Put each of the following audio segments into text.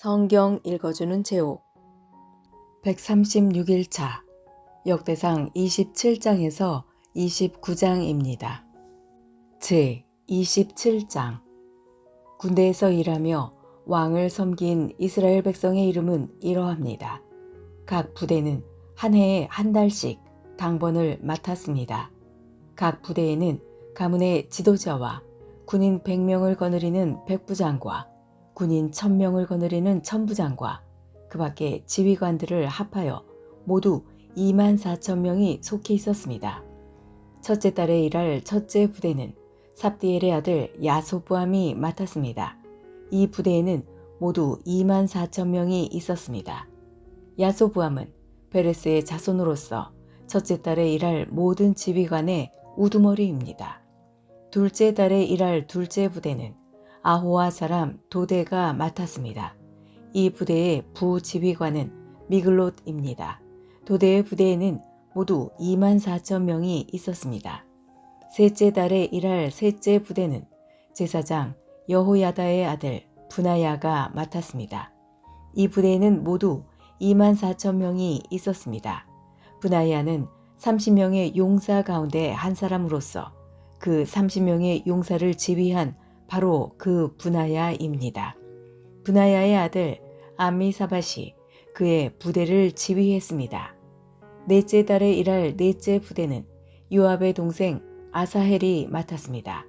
성경 읽어주는 제옥 136일차 역대상 27장에서 29장입니다. 제 27장 군대에서 일하며 왕을 섬긴 이스라엘 백성의 이름은 이러합니다. 각 부대는 한 해에 한 달씩 당번을 맡았습니다. 각 부대에는 가문의 지도자와 군인 100명을 거느리는 백부장과 군인 1000명을 거느리는 천부장과 그 밖에 지휘관들을 합하여 모두 24,000명이 속해 있었습니다. 첫째 달에 일할 첫째 부대는 삽디엘의 아들 야소부암이 맡았습니다. 이 부대에는 모두 24,000명이 있었습니다. 야소부암은 베레스의 자손으로서 첫째 달에 일할 모든 지휘관의 우두머리입니다. 둘째 달에 일할 둘째 부대는 아호와 사람 도대가 맡았습니다. 이 부대의 부지휘관은 미글롯입니다. 도대의 부대에는 모두 24,000명이 있었습니다. 셋째 달에 일할 셋째 부대는 제사장 여호야다의 아들 브나야가 맡았습니다. 이 부대에는 모두 24,000명이 있었습니다. 브나야는 30명의 용사 가운데 한 사람으로서 그 30명의 용사를 지휘한 바로 그 브나야입니다. 브나야의 아들 암미사밧이 그의 부대를 지휘했습니다. 넷째 달에 일할 넷째 부대는 요압의 동생 아사헬이 맡았습니다.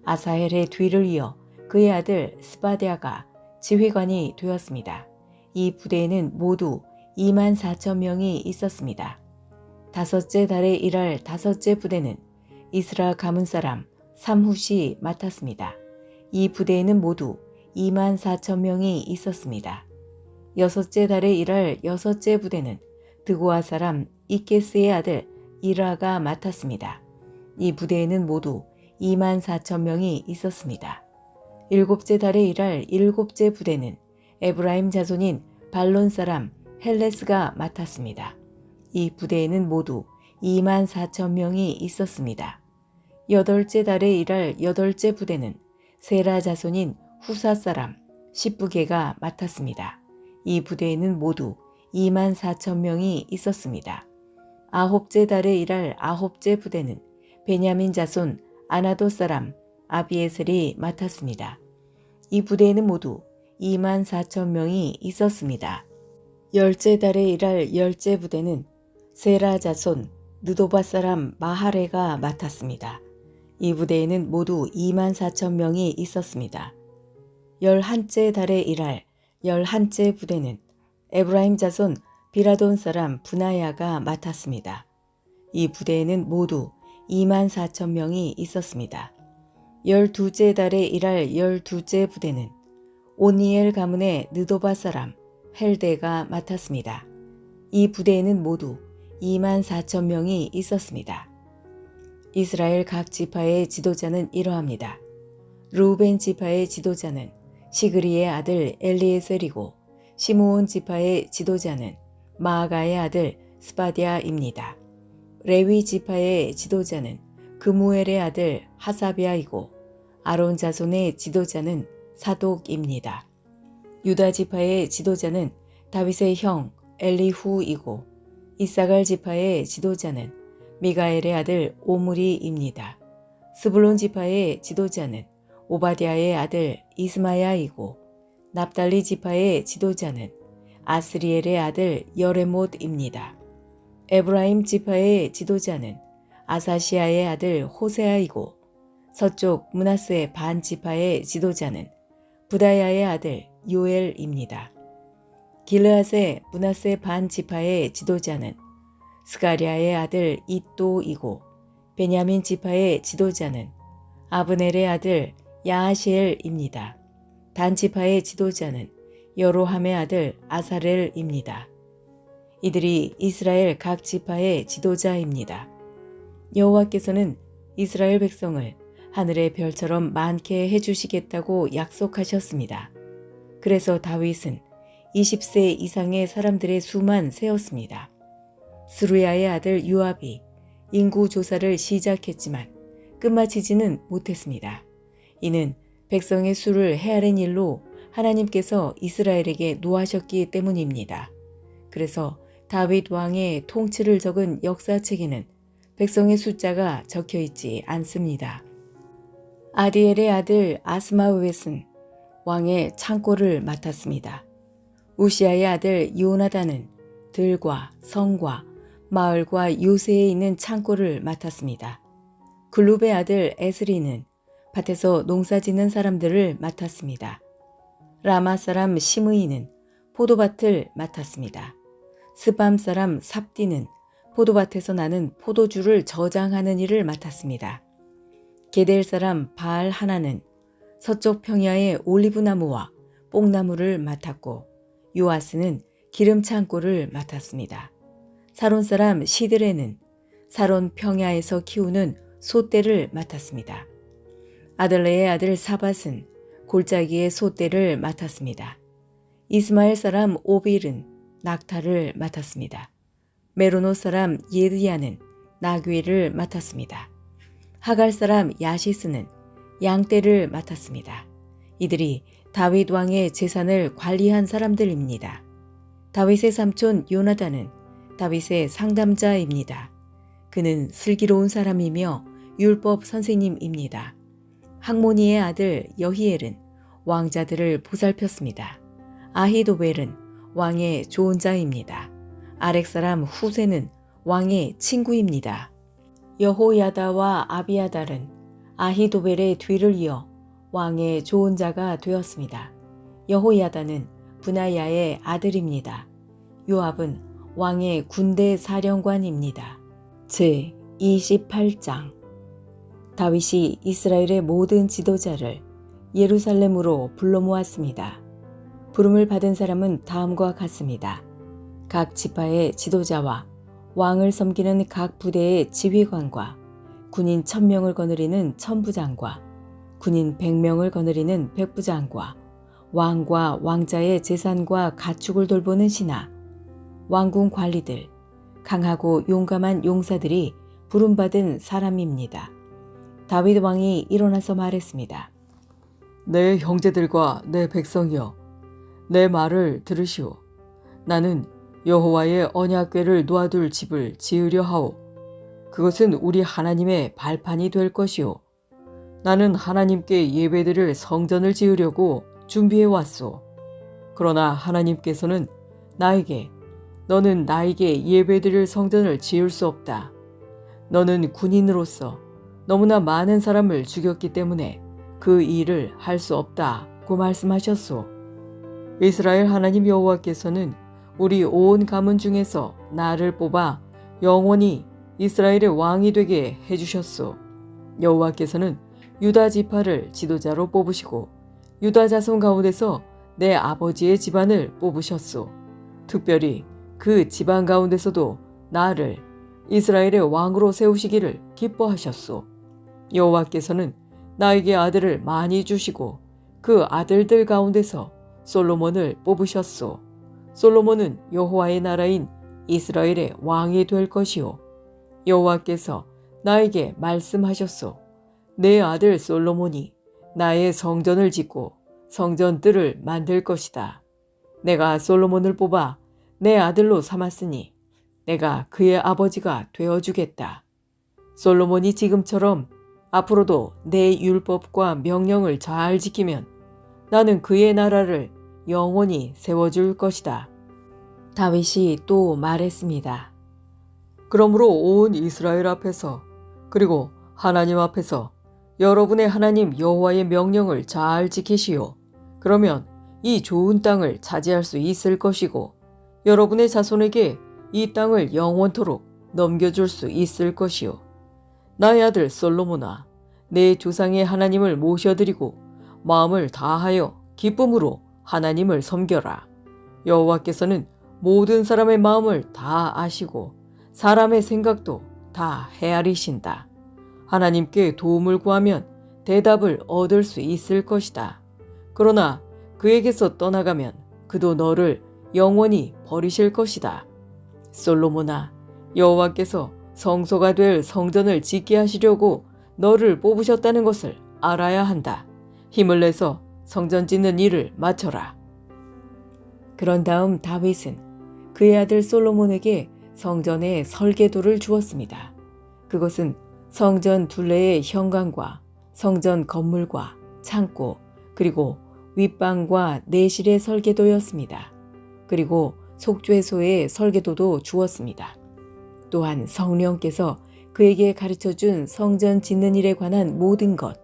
아사헬의 뒤를 이어 그의 아들 스바랴가 지휘관이 되었습니다. 이 부대에는 모두 24,000명이 있었습니다. 다섯째 달에 일할 다섯째 부대는 이스라 가문 사람 삼훗이 맡았습니다. 이 부대에는 모두 24,000명이 있었습니다. 여섯째 달에 일할 여섯째 부대는 드고아 사람 이케스의 아들 이라가 맡았습니다. 이 부대에는 모두 24,000명이 있었습니다. 일곱째 달에 일할 일곱째 부대는 에브라임 자손인 발론 사람 헬레스가 맡았습니다. 이 부대에는 모두 24,000명이 있었습니다. 여덟째 달에 일할 여덟째 부대는 세라 자손인 후사 사람 십부게가 맡았습니다. 이 부대에는 모두 24,000명이 있었습니다. 아홉째 달에 일할 아홉째 부대는 베냐민 자손 아나도 사람 아비에셀이 맡았습니다. 이 부대에는 모두 24,000명이 있었습니다. 열째 달에 일할 열째 부대는 세라 자손 느도바 사람 마하레가 맡았습니다. 이 부대에는 모두 24,000명이 있었습니다. 열한째 달에 일할 열한째 부대는 에브라임 자손 비라돈 사람 브나야가 맡았습니다. 이 부대에는 모두 24,000명이 있었습니다. 열두째 달에 일할 열두째 부대는 오니엘 가문의 느도바 사람 헬데가 맡았습니다. 이 부대에는 모두 24,000명이 있었습니다. 이스라엘 각 지파의 지도자는 이러합니다. 르우벤 지파의 지도자는 시그리의 아들 엘리에셀이고 시므온 지파의 지도자는 마아가의 아들 스바디아입니다. 레위 지파의 지도자는 그무엘의 아들 하사비아이고 아론 자손의 지도자는 사독입니다. 유다 지파의 지도자는 다윗의 형 엘리후이고 이사갈 지파의 지도자는 미가엘의 아들 오므리입니다. 스불론 지파의 지도자는 오바댜의 아들 이스마야이고 납달리 지파의 지도자는 아스리엘의 아들 여레못입니다. 에브라임 지파의 지도자는 아사시아의 아들 호세아이고 서쪽 므낫세 반 지파의 지도자는 부다야의 아들 요엘입니다. 길르앗의 므낫세 반 지파의 지도자는 스가랴의 아들 이또이고 베냐민 지파의 지도자는 아브넬의 아들 야하시엘입니다. 단 지파의 지도자는 여로함의 아들 아사렐입니다. 이들이 이스라엘 각 지파의 지도자입니다. 여호와께서는 이스라엘 백성을 하늘의 별처럼 많게 해주시겠다고 약속하셨습니다. 그래서 다윗은 20세 이상의 사람들의 수만 세었습니다. 스루야의 아들 요압이 인구 조사를 시작했지만 끝마치지는 못했습니다. 이는 백성의 수를 헤아린 일로 하나님께서 이스라엘에게 노하셨기 때문입니다. 그래서 다윗 왕의 통치를 적은 역사책에는 백성의 숫자가 적혀 있지 않습니다. 아디엘의 아들 아스마우웻은 왕의 창고를 맡았습니다. 우시아의 아들 요나단은 들과 성과 마을과 요새에 있는 창고를 맡았습니다. 글룹의 아들 에스리는 밭에서 농사짓는 사람들을 맡았습니다. 라마 사람 시므이는 포도밭을 맡았습니다. 스밤 사람 삽디는 포도밭에서 나는 포도주를 저장하는 일을 맡았습니다. 게델 사람 바알 하나는 서쪽 평야의 올리브나무와 뽕나무를 맡았고 요아스는 기름 창고를 맡았습니다. 사론 사람 시드레는 사론 평야에서 키우는 소떼를 맡았습니다. 아들레의 아들 사밧은 골짜기의 소떼를 맡았습니다. 이스마엘 사람 오빌은 낙타를 맡았습니다. 메로노 사람 예드야는 나귀를 맡았습니다. 하갈 사람 야시스는 양떼를 맡았습니다. 이들이 다윗 왕의 재산을 관리한 사람들입니다. 다윗의 삼촌 요나단은 다윗의 상담자입니다. 그는 슬기로운 사람이며 율법 선생님입니다. 학모니의 아들 여히엘은 왕자들을 보살폈습니다. 아히도벨은 왕의 좋은 자입니다. 아렉 사람 후세는 왕의 친구입니다. 여호야다와 아비아달은 아히도벨의 뒤를 이어 왕의 좋은 자가 되었습니다. 여호야다는 브나야의 아들입니다. 요압은 왕의 군대 사령관입니다. 제 28장 다윗이 이스라엘의 모든 지도자를 예루살렘으로 불러 모았습니다. 부름을 받은 사람은 다음과 같습니다. 각 지파의 지도자와 왕을 섬기는 각 부대의 지휘관과 군인 1000명을 거느리는 천부장과 군인 100명을 거느리는 백부장과 왕과 왕자의 재산과 가축을 돌보는 신하, 왕궁 관리들, 강하고 용감한 용사들이 부름받은 사람입니다. 다윗 왕이 일어나서 말했습니다. 내 형제들과 내 백성이여, 내 말을 들으시오. 나는 여호와의 언약궤를 놓아둘 집을 지으려 하오. 그것은 우리 하나님의 발판이 될 것이오. 나는 하나님께 예배드릴 성전을 지으려고 준비해 왔소. 그러나 하나님께서는 나에게 너는 나에게 예배드릴 성전을 지을 수 없다. 너는 군인으로서 너무나 많은 사람을 죽였기 때문에 그 일을 할 수 없다고 말씀하셨소. 이스라엘 하나님 여호와께서는 우리 온 가문 중에서 나를 뽑아 영원히 이스라엘의 왕이 되게 해주셨소. 여호와께서는 유다 지파를 지도자로 뽑으시고 유다 자손 가운데서 내 아버지의 집안을 뽑으셨소. 특별히 그 집안 가운데서도 나를 이스라엘의 왕으로 세우시기를 기뻐하셨소. 여호와께서는 나에게 아들을 많이 주시고 그 아들들 가운데서 솔로몬을 뽑으셨소. 솔로몬은 여호와의 나라인 이스라엘의 왕이 될 것이요. 여호와께서 나에게 말씀하셨소. 내 아들 솔로몬이 나의 성전을 짓고 성전들을 만들 것이다. 내가 솔로몬을 뽑아 내 아들로 삼았으니 내가 그의 아버지가 되어주겠다. 솔로몬이 지금처럼 앞으로도 내 율법과 명령을 잘 지키면 나는 그의 나라를 영원히 세워줄 것이다. 다윗이 또 말했습니다. 그러므로 온 이스라엘 앞에서 그리고 하나님 앞에서 여러분의 하나님 여호와의 명령을 잘 지키시오. 그러면 이 좋은 땅을 차지할 수 있을 것이고 여러분의 자손에게 이 땅을 영원토록 넘겨줄 수 있을 것이오. 나의 아들 솔로몬아, 내 조상의 하나님을 모셔드리고 마음을 다하여 기쁨으로 하나님을 섬겨라. 여호와께서는 모든 사람의 마음을 다 아시고 사람의 생각도 다 헤아리신다. 하나님께 도움을 구하면 대답을 얻을 수 있을 것이다. 그러나 그에게서 떠나가면 그도 너를 영원히 버리실 것이다. 솔로몬아, 여호와께서 성소가 될 성전을 짓게 하시려고 너를 뽑으셨다는 것을 알아야 한다. 힘을 내서 성전 짓는 일을 마쳐라. 그런 다음 다윗은 그의 아들 솔로몬에게 성전의 설계도를 주었습니다. 그것은 성전 둘레의 현관과 성전 건물과 창고, 그리고 윗방과 내실의 설계도였습니다. 그리고 속죄소의 설계도도 주었습니다. 또한 성령께서 그에게 가르쳐준 성전 짓는 일에 관한 모든 것,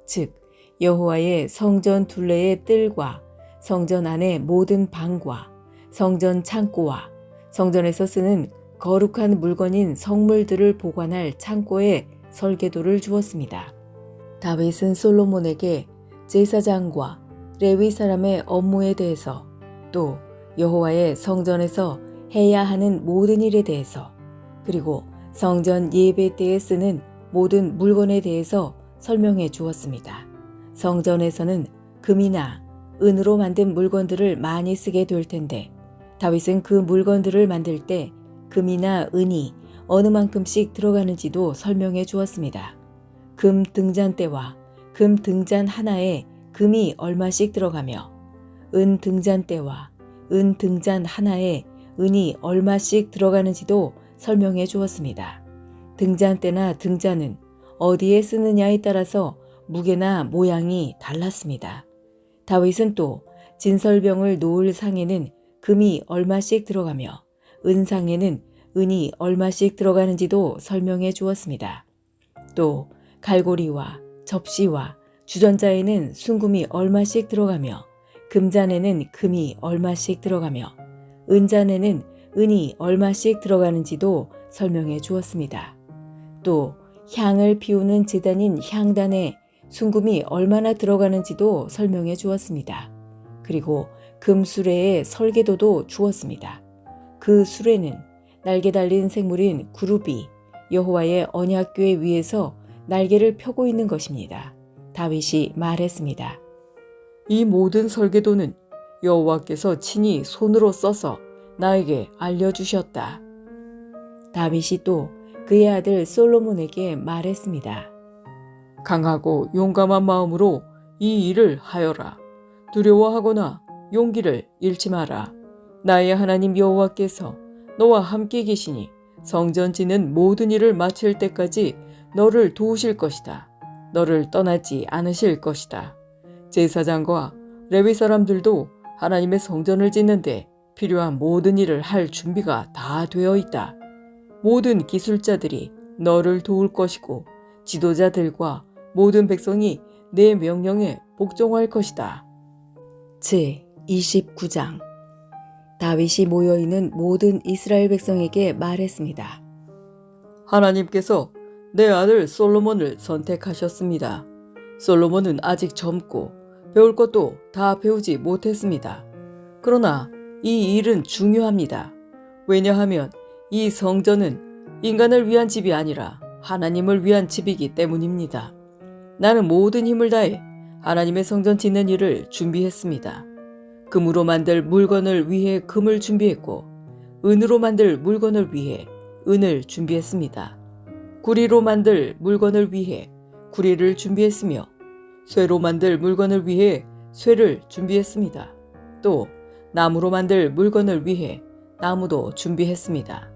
즉 여호와의 성전 둘레의 뜰과 성전 안의 모든 방과 성전 창고와 성전에서 쓰는 거룩한 물건인 성물들을 보관할 창고에 설계도를 주었습니다. 다윗은 솔로몬에게 제사장과 레위 사람의 업무에 대해서, 또 여호와의 성전에서 해야 하는 모든 일에 대해서, 그리고 성전 예배 때에 쓰는 모든 물건에 대해서 설명해 주었습니다. 성전에서는 금이나 은으로 만든 물건들을 많이 쓰게 될 텐데, 다윗은 그 물건들을 만들 때 금이나 은이 어느 만큼씩 들어가는지도 설명해 주었습니다. 금 등잔대와 금 등잔 하나에 금이 얼마씩 들어가며, 은 등잔대와 은 등잔 하나에 은이 얼마씩 들어가는지도 설명해 주었습니다. 등잔대나 등잔은 어디에 쓰느냐에 따라서 무게나 모양이 달랐습니다. 다윗은 또 진설병을 놓을 상에는 금이 얼마씩 들어가며 은상에는 은이 얼마씩 들어가는지도 설명해 주었습니다. 또 갈고리와 접시와 주전자에는 순금이 얼마씩 들어가며 금잔에는 금이 얼마씩 들어가며 은잔에는 은이 얼마씩 들어가는지도 설명해 주었습니다. 또 향을 피우는 제단인 향단에 순금이 얼마나 들어가는지도 설명해 주었습니다. 그리고 금수레의 설계도도 주었습니다. 그 수레는 날개 달린 생물인 구룹이 여호와의 언약궤 위에서 날개를 펴고 있는 것입니다. 다윗이 말했습니다. 이 모든 설계도는 여호와께서 친히 손으로 써서 나에게 알려주셨다. 다윗이 또 그의 아들 솔로몬에게 말했습니다. 강하고 용감한 마음으로 이 일을 하여라. 두려워하거나 용기를 잃지 마라. 나의 하나님 여호와께서 너와 함께 계시니 성전 짓는 모든 일을 마칠 때까지 너를 도우실 것이다. 너를 떠나지 않으실 것이다. 제사장과 레위 사람들도 하나님의 성전을 짓는데 필요한 모든 일을 할 준비가 다 되어 있다. 모든 기술자들이 너를 도울 것이고 지도자들과 모든 백성이 내 명령에 복종할 것이다. 제29장 다윗이 모여있는 모든 이스라엘 백성에게 말했습니다. 하나님께서 내 아들 솔로몬을 선택하셨습니다. 솔로몬은 아직 젊고 배울 것도 다 배우지 못했습니다. 그러나 이 일은 중요합니다. 왜냐하면 이 성전은 인간을 위한 집이 아니라 하나님을 위한 집이기 때문입니다. 나는 모든 힘을 다해 하나님의 성전 짓는 일을 준비했습니다. 금으로 만들 물건을 위해 금을 준비했고 은으로 만들 물건을 위해 은을 준비했습니다. 구리로 만들 물건을 위해 구리를 준비했으며 쇠로 만들 물건을 위해 쇠를 준비했습니다. 또 나무로 만들 물건을 위해 나무도 준비했습니다.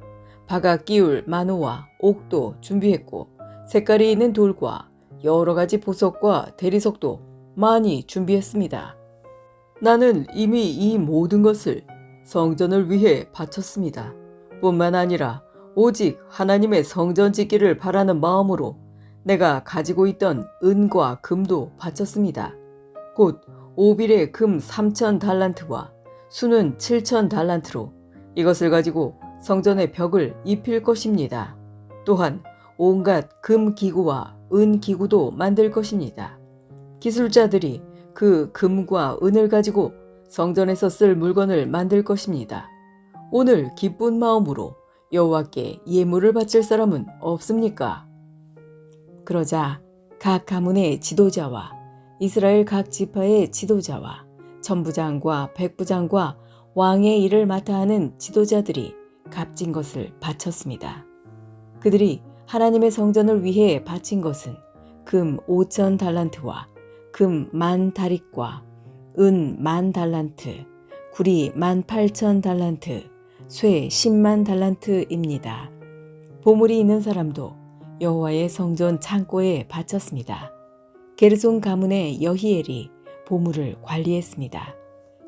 박아 끼울 마노와 옥도 준비했고 색깔이 있는 돌과 여러 가지 보석과 대리석도 많이 준비했습니다. 나는 이미 이 모든 것을 성전을 위해 바쳤습니다. 뿐만 아니라 오직 하나님의 성전 짓기를 바라는 마음으로 내가 가지고 있던 은과 금도 바쳤습니다. 곧 오빌의 금 3,000 달란트와 수는 7,000 달란트로 이것을 가지고 성전의 벽을 입힐 것입니다. 또한 온갖 금 기구와 은 기구도 만들 것입니다. 기술자들이 그 금과 은을 가지고 성전에서 쓸 물건을 만들 것입니다. 오늘 기쁜 마음으로 여호와께 예물을 바칠 사람은 없습니까? 그러자 각 가문의 지도자와 이스라엘 각 지파의 지도자와 천부장과 백부장과 왕의 일을 맡아 하는 지도자들이 값진 것을 바쳤습니다. 그들이 하나님의 성전을 위해 바친 것은 금 5,000 달란트와 금 10,000 다릿과 은 10,000달란트, 구리 18,000달란트, 쇠 100,000달란트입니다. 보물이 있는 사람도 여호와의 성전 창고에 바쳤습니다. 게르손 가문의 여히엘이 보물을 관리했습니다.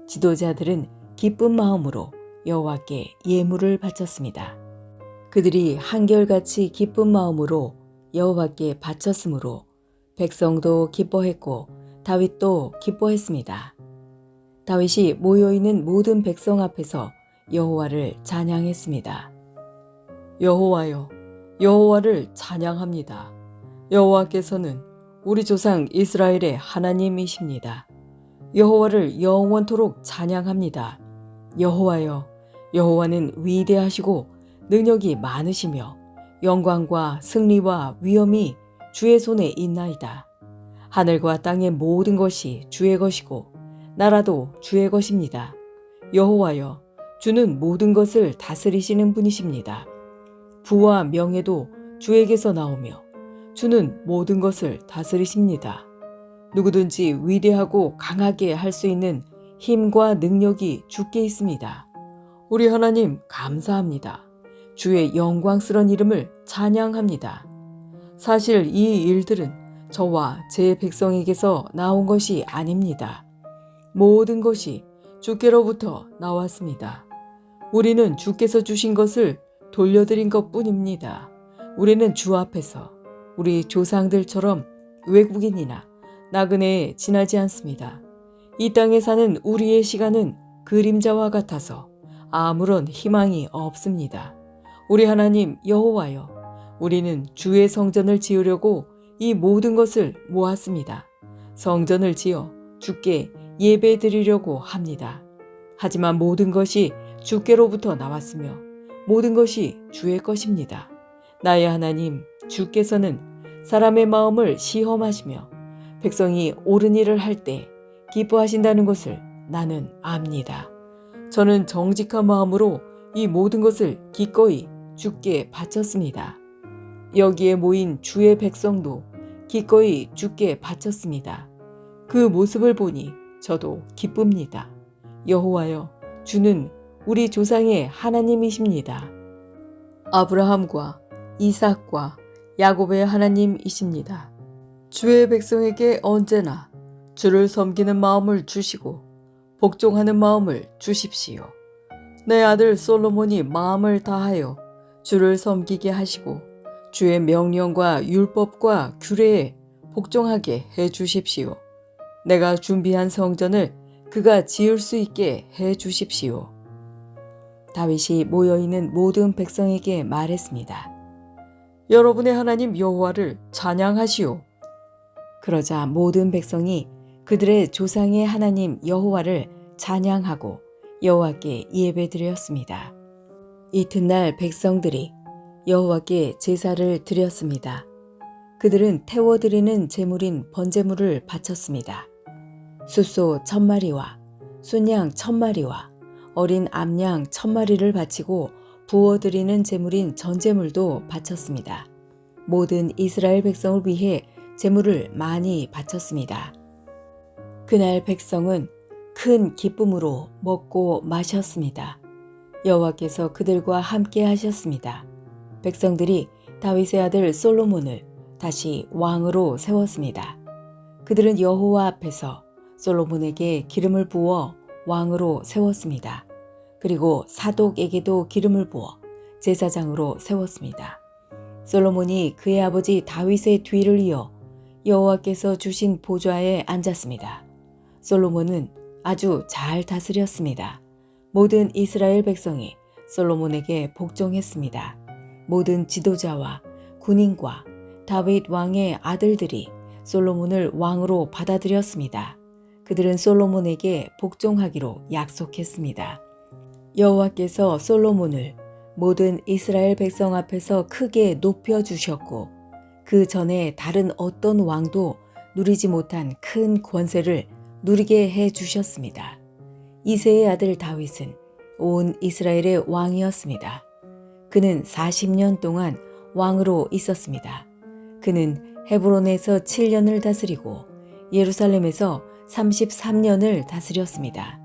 지도자들은 기쁜 마음으로 여호와께 예물을 바쳤습니다. 그들이 한결같이 기쁜 마음으로 여호와께 바쳤으므로 백성도 기뻐했고 다윗도 기뻐했습니다. 다윗이 모여있는 모든 백성 앞에서 여호와를 찬양했습니다. 여호와여, 여호와를 찬양합니다. 여호와께서는 우리 조상 이스라엘의 하나님이십니다. 여호와를 영원토록 찬양합니다. 여호와여, 여호와는 위대하시고 능력이 많으시며 영광과 승리와 위엄이 주의 손에 있나이다. 하늘과 땅의 모든 것이 주의 것이고 나라도 주의 것입니다. 여호와여, 주는 모든 것을 다스리시는 분이십니다. 부와 명예도 주에게서 나오며 주는 모든 것을 다스리십니다. 누구든지 위대하고 강하게 할 수 있는 힘과 능력이 주께 있습니다. 우리 하나님 감사합니다. 주의 영광스러운 이름을 찬양합니다. 사실 이 일들은 저와 제 백성에게서 나온 것이 아닙니다. 모든 것이 주께로부터 나왔습니다. 우리는 주께서 주신 것을 돌려드린 것뿐입니다. 우리는 주 앞에서 우리 조상들처럼 외국인이나 나그네에 지나지 않습니다. 이 땅에 사는 우리의 시간은 그림자와 같아서 아무런 희망이 없습니다. 우리 하나님 여호와여, 우리는 주의 성전을 지으려고 이 모든 것을 모았습니다. 성전을 지어 주께 예배드리려고 합니다. 하지만 모든 것이 주께로부터 나왔으며 모든 것이 주의 것입니다. 나의 하나님 주께서는 사람의 마음을 시험하시며 백성이 옳은 일을 할 때 기뻐하신다는 것을 나는 압니다. 저는 정직한 마음으로 이 모든 것을 기꺼이 주께 바쳤습니다. 여기에 모인 주의 백성도 기꺼이 주께 바쳤습니다. 그 모습을 보니 저도 기쁩니다. 여호와여, 주는 우리 조상의 하나님이십니다. 아브라함과 이삭과 야곱의 하나님이십니다. 주의 백성에게 언제나 주를 섬기는 마음을 주시고 복종하는 마음을 주십시오. 내 아들 솔로몬이 마음을 다하여 주를 섬기게 하시고 주의 명령과 율법과 규례에 복종하게 해 주십시오. 내가 준비한 성전을 그가 지을 수 있게 해 주십시오. 다윗이 모여있는 모든 백성에게 말했습니다. 여러분의 하나님 여호와를 찬양하시오. 그러자 모든 백성이 그들의 조상의 하나님 여호와를 찬양하고 여호와께 예배드렸습니다. 이튿날 백성들이 여호와께 제사를 드렸습니다. 그들은 태워드리는 제물인 번제물을 바쳤습니다. 숫소 1,000마리와 순양 1,000마리와 어린 암양 1,000마리를 바치고 부어드리는 제물인 전제물도 바쳤습니다. 모든 이스라엘 백성을 위해 제물을 많이 바쳤습니다. 그날 백성은 큰 기쁨으로 먹고 마셨습니다. 여호와께서 그들과 함께 하셨습니다. 백성들이 다윗의 아들 솔로몬을 다시 왕으로 세웠습니다. 그들은 여호와 앞에서 솔로몬에게 기름을 부어 왕으로 세웠습니다. 그리고 사독에게도 기름을 부어 제사장으로 세웠습니다. 솔로몬이 그의 아버지 다윗의 뒤를 이어 여호와께서 주신 보좌에 앉았습니다. 솔로몬은 아주 잘 다스렸습니다. 모든 이스라엘 백성이 솔로몬에게 복종했습니다. 모든 지도자와 군인과 다윗 왕의 아들들이 솔로몬을 왕으로 받아들였습니다. 그들은 솔로몬에게 복종하기로 약속했습니다. 여호와께서 솔로몬을 모든 이스라엘 백성 앞에서 크게 높여주셨고 그 전에 다른 어떤 왕도 누리지 못한 큰 권세를 누리게 해주셨습니다. 이새의 아들 다윗은 온 이스라엘의 왕이었습니다. 그는 40년 동안 왕으로 있었습니다. 그는 헤브론에서 7년을 다스리고 예루살렘에서 33년을 다스렸습니다.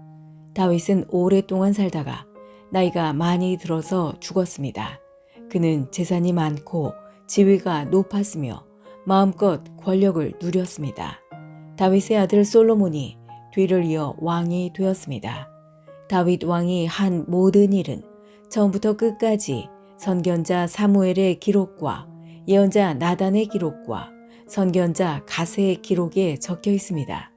다윗은 오랫동안 살다가 나이가 많이 들어서 죽었습니다. 그는 재산이 많고 지위가 높았으며 마음껏 권력을 누렸습니다. 다윗의 아들 솔로몬이 뒤를 이어 왕이 되었습니다. 다윗 왕이 한 모든 일은 처음부터 끝까지 선견자 사무엘의 기록과 예언자 나단의 기록과 선견자 가세의 기록에 적혀 있습니다.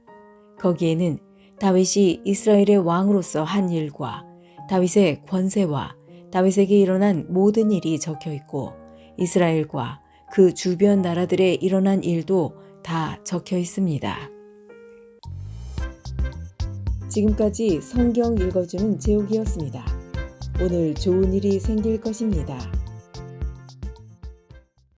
거기에는 다윗이 이스라엘의 왕으로서 한 일과 다윗의 권세와 다윗에게 일어난 모든 일이 적혀 있고 이스라엘과 그 주변 나라들에 일어난 일도 다 적혀 있습니다. 지금까지 성경 읽어주는 제옥이었습니다. 오늘 좋은 일이 생길 것입니다.